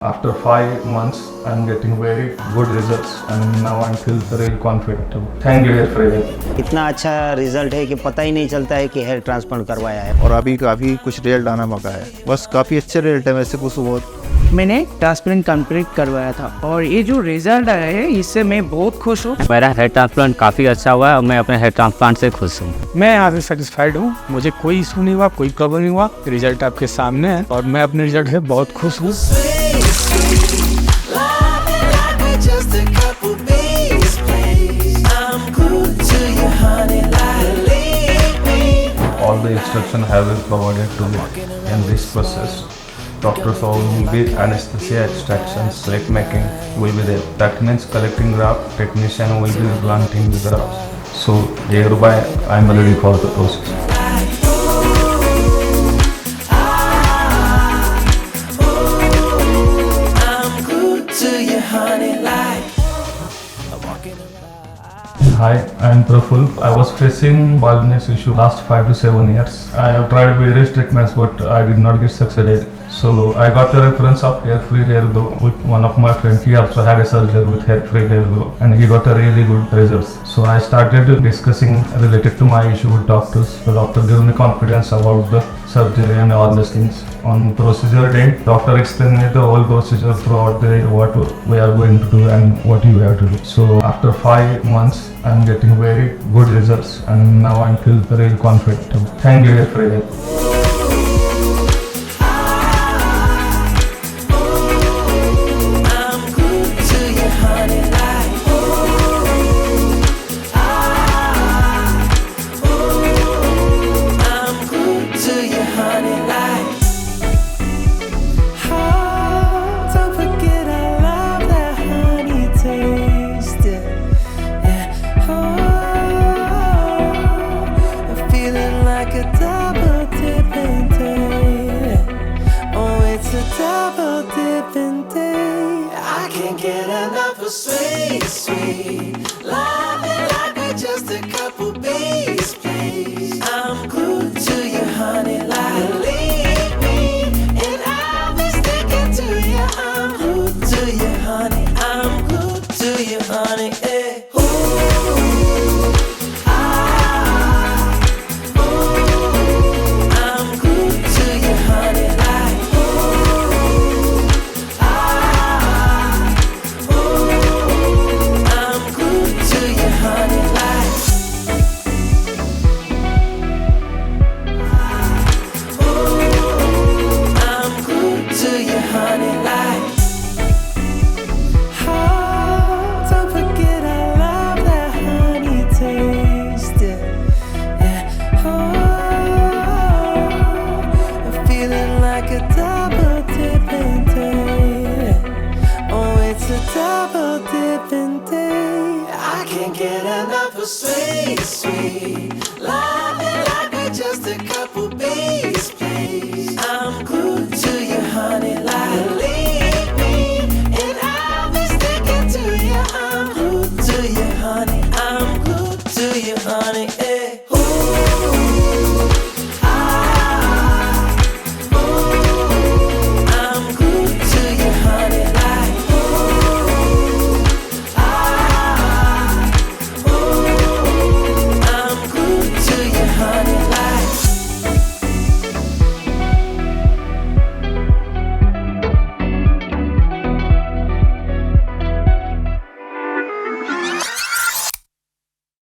After 5 months, I'm getting very good results and now I feel very confident. Thank you, Hairfree. इतना अच्छा result है कि पता ही नहीं चलता है कि हेयर ट्रांसप्लांट करवाया है। और अभी काफ़ी कुछ रिजल्ट आना मौका है, बस काफ़ी अच्छे रिजल्ट है। वैसे कुछ बहुत मैंने ट्रांसप्लांट कंप्लीट करवाया था और ये जो रिजल्ट आया है इससे मैं बहुत खुश हूँ। मेरा हेयर ट्रांसप्लांट काफ़ी अच्छा हुआ है और मैं अपने हेयर ट्रांसप्लांट से खुश हूँ। मैं यहाँ से सेटिस्फाइड हूँ, मुझे कोई इशू नहीं हुआ, कोई प्रॉब्लम नहीं हुआ। रिजल्ट आपके सामने है और मैं अपने रिजल्ट से बहुत खुश हूँ। All the instruction have been provided to me in this process. Doctors will be anesthesia extraction, slip making will be there. That means collecting graft, technician will be planting the grafts. So hereby I am ready for the process. Hi, I am Praful. I was facing baldness issue last 5 to 7 years. I have tried various treatments but I did not get succeeded. So I got a reference of Hairfree Hairgrow with one of my friends. He also had a surgery with Hairfree Hairgrow and he got a really good results. So I started discussing related to my issue with doctors. The doctor gave me confidence about the surgery and all these things. On procedure day, doctor explained me the whole procedure throughout the day, what we are going to do and what you have to do. So after 5 months, I am getting very good results and now I feel very confident. Thank you, Hairfree. Sweet, sweet, loving like we're just a couple babies, please. I'm good to you, honey, like believe me, and I'll be sticking to you. I'm good to you, honey, I'm good to you, honey, eh. Ooh, I'm good to you, honey, like sweet, sweet, loving like we're just a couple.